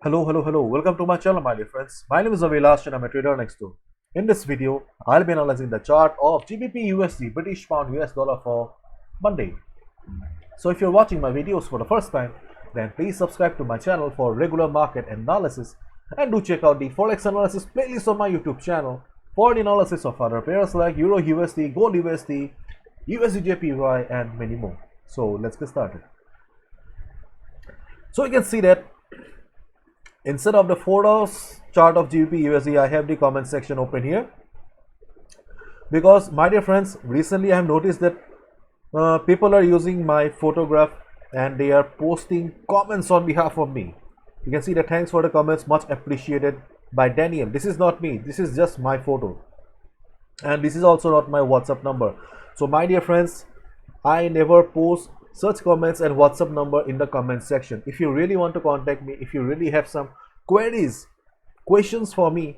Hello. Welcome to my channel, my dear friends. My name is Avilash and I'm a trader next door. In this video, I'll be analyzing the chart of GBP USD British Pound US Dollar for Monday. So if you're watching my videos for the first time, then please subscribe to my channel for regular market analysis and do check out the Forex analysis playlist on my YouTube channel for the analysis of other pairs like Euro USD, Gold USD, USD JPY and many more. So let's get started. So you can see that instead of the 4 hours chart of GBP USD, I have the comment section open here because, my dear friends, recently I have noticed that people are using my photograph and they are posting comments on behalf of me. You can see the thanks for the comments, much appreciated by Daniel. This is not me, this is just my photo, and this is also not my WhatsApp number. So my dear friends, I never post such comments and WhatsApp number in the comment section. If you really want to contact me, if you really have some questions for me,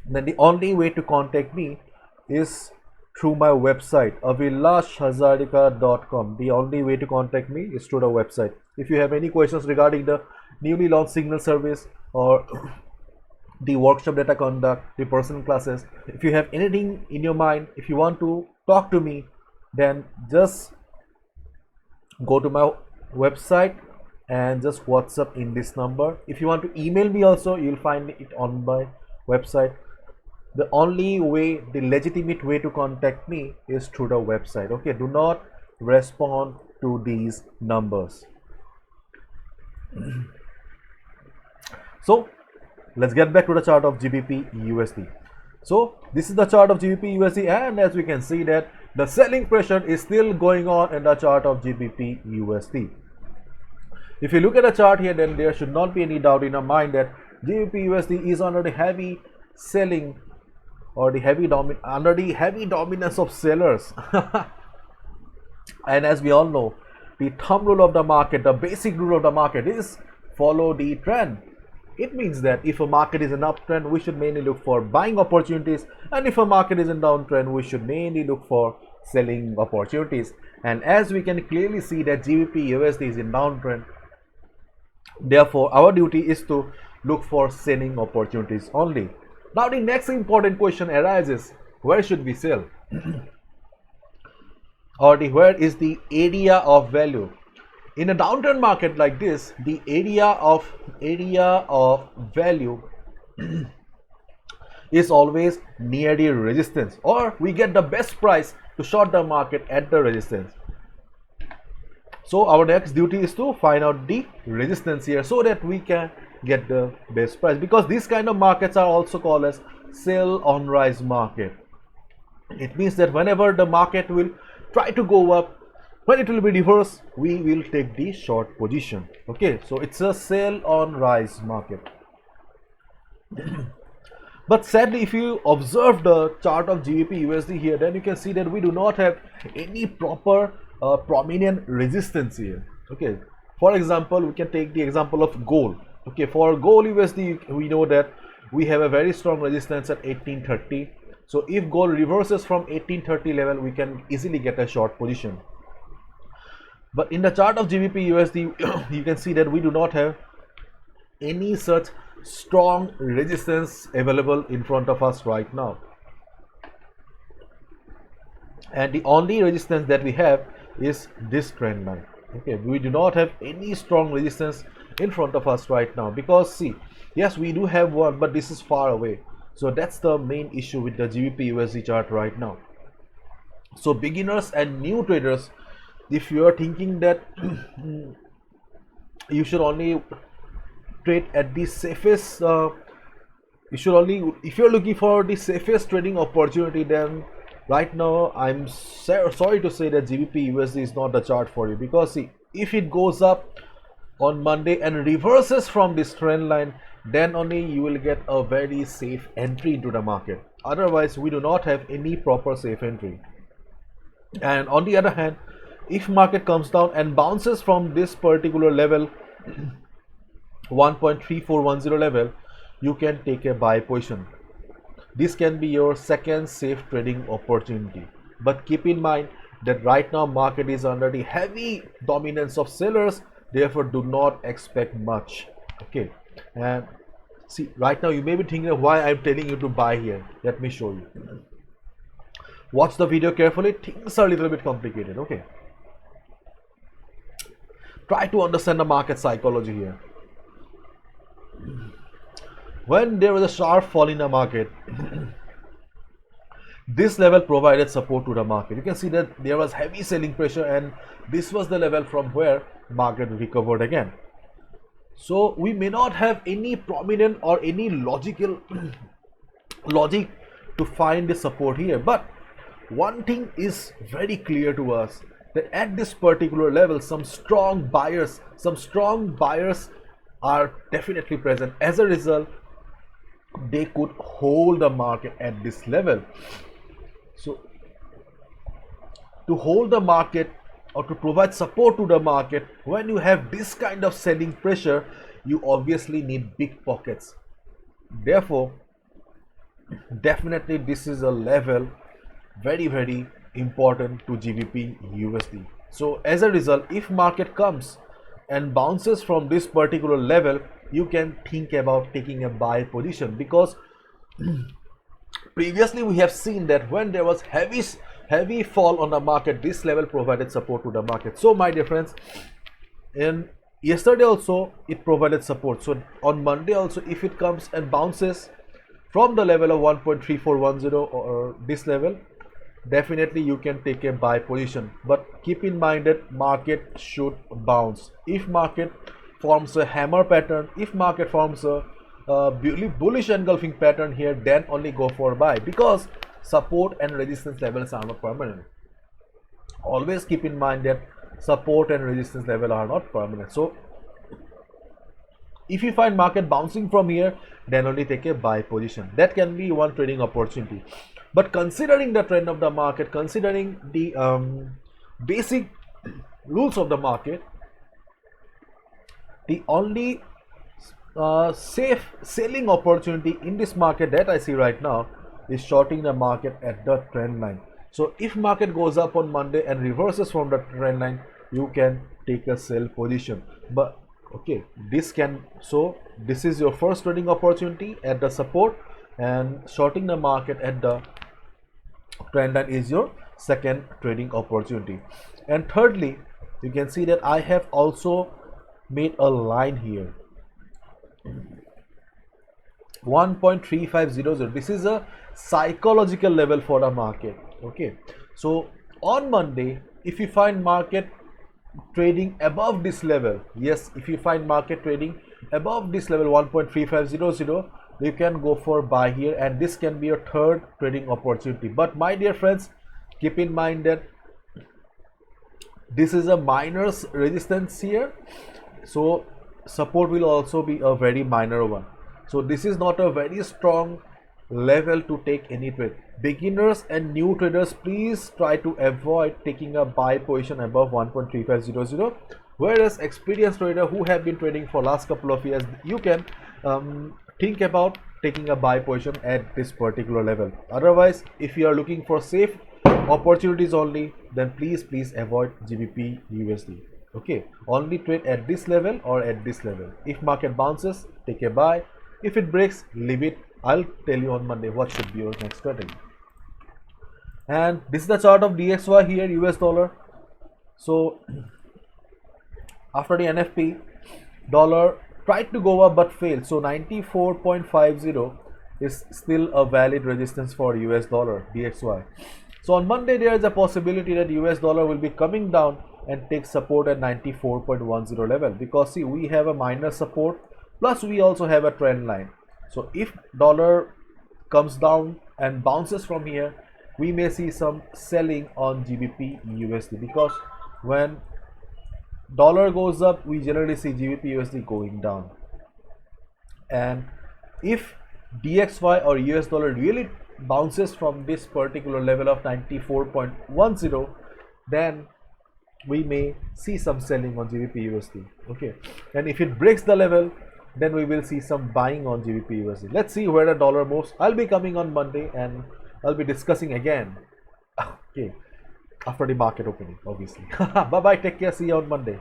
then the only way to contact me is through my website avilashhazarika.com. The only way to contact me is through the website. If you have any questions regarding the newly launched signal service or the workshop that I conduct, the personal classes, if you have anything in your mind, if you want to talk to me, then just go to my website and just WhatsApp in this number. If you want to email me also, you'll find it on my website. The only way, the legitimate way to contact me is through the website. Okay, do not respond to these numbers. So let's get back to the chart of GBP USD. So this is the chart of GBP USD, and as we can see that the selling pressure is still going on in the chart of GBP USD. If you look at the chart here, then there should not be any doubt in our mind that GBP USD is under the heavy selling or under the heavy dominance of sellers. And as we all know, the thumb rule of the market, the basic rule of the market is follow the trend. It means that if a market is an uptrend, we should mainly look for buying opportunities, and if a market is in downtrend, we should mainly look for selling opportunities. And as we can clearly see that GBP USD is in downtrend, therefore our duty is to look for selling opportunities only. Now the next important question arises, where should we sell? Or where is the area of value? In a downturn market like this, the area of value is always near the resistance, or we get the best price to short the market at the resistance. So our next duty is to find out the resistance here so that we can get the best price, because these kind of markets are also called as sell on rise market. It means that whenever the market will try to go up, when it will be reversed, we will take the short position. Okay, so it's a sell on rise market. But sadly, if you observe the chart of GBP USD here, then you can see that we do not have any proper prominent resistance here. Okay, for example, we can take the example of gold. Okay, for gold USD, we know that we have a very strong resistance at 1830. So if gold reverses from 1830 level, we can easily get a short position. But in the chart of GBP USD, you can see that we do not have any such strong resistance available in front of us right now. And the only resistance that we have is this trend line. Okay, we do not have any strong resistance in front of us right now, because see, yes, we do have one, but this is far away. So that's the main issue with the GBP USD chart right now. So beginners and new traders, if you are thinking that you should only trade at the safest, if you're looking for the safest trading opportunity, then right now I'm sorry to say that GBP USD is not the chart for you, because see, if it goes up on Monday and reverses from this trend line, then only you will get a very safe entry into the market. Otherwise, we do not have any proper safe entry. And on the other hand, if market comes down and bounces from this particular level, 1.3410 level, you can take a buy position. This can be your second safe trading opportunity. But keep in mind that right now market is under the heavy dominance of sellers, therefore do not expect much. Okay, And see, right now you may be thinking of why I'm telling you to buy here. Let me show you. Watch the video carefully. Things are a little bit complicated. Okay. Try to understand the market psychology here. When there was a sharp fall in the market, this level provided support to the market. You can see that there was heavy selling pressure, and this was the level from where market recovered again. So we may not have any prominent or any logical logic to find the support here, but one thing is very clear to us, that at this particular level some strong buyers are definitely present. As a result, they could hold the market at this level. So to hold the market or to provide support to the market, when you have this kind of selling pressure, you obviously need big pockets. Therefore, definitely this is a level very important to GBP USD. So as a result, if market comes and bounces from this particular level, you can think about taking a buy position, because previously we have seen that when there was heavy fall on the market, this level provided support to the market. So my dear friends, in yesterday also it provided support. So on Monday also, if it comes and bounces from the level of 1.3410 or this level, definitely you can take a buy position. But keep in mind that market should bounce. If market forms a hammer pattern, if market forms a bullish engulfing pattern here, then only go for buy, because support and resistance levels are not permanent. Always keep in mind that support and resistance level are not permanent. So if you find market bouncing from here, then only take a buy position. That can be one trading opportunity. But considering the trend of the market, considering the basic rules of the market, the only safe selling opportunity in this market that I see right now is shorting the market at the trend line. So if market goes up on Monday and reverses from the trend line, you can take a sell position. But okay, this is your first trading opportunity at the support, and shorting the market at the trend line is your second trading opportunity. And thirdly, you can see that I have also made a line here, 1.3500. This is a psychological level for the market. Okay, so on Monday, if you find market trading above this level, yes, if you find market trading above this level 1.3500, you can go for buy here, and this can be your third trading opportunity. But my dear friends, keep in mind that this is a minor resistance here, so support will also be a very minor one. So this is not a very strong level to take any trade. Beginners and new traders, please try to avoid taking a buy position above 1.3500, whereas experienced trader who have been trading for last couple of years, you can think about taking a buy position at this particular level. Otherwise, if you are looking for safe opportunities only, then please avoid GBP USD. Okay, only trade at this level or at this level. If market bounces, take a buy. If it breaks, leave it. I'll tell you on Monday what should be your next strategy. And this is the chart of DXY here, US dollar. So after the NFP, dollar tried to go up but failed. So 94.50 is still a valid resistance for US dollar DXY. So on Monday, there is a possibility that US dollar will be coming down and take support at 94.10 level, because see, we have a minor support, plus we also have a trend line. So if dollar comes down and bounces from here, we may see some selling on GBP USD, because when dollar goes up, we generally see GBP USD going down. And if DXY or US dollar really bounces from this particular level of 94.10, then we may see some selling on GBP USD. Okay, and if it breaks the level, then we will see some buying on GBP USD. Let's see where the dollar moves. I'll be coming on Monday and I'll be discussing again. Okay, after the market opening, obviously. Bye bye, take care, see you on Monday.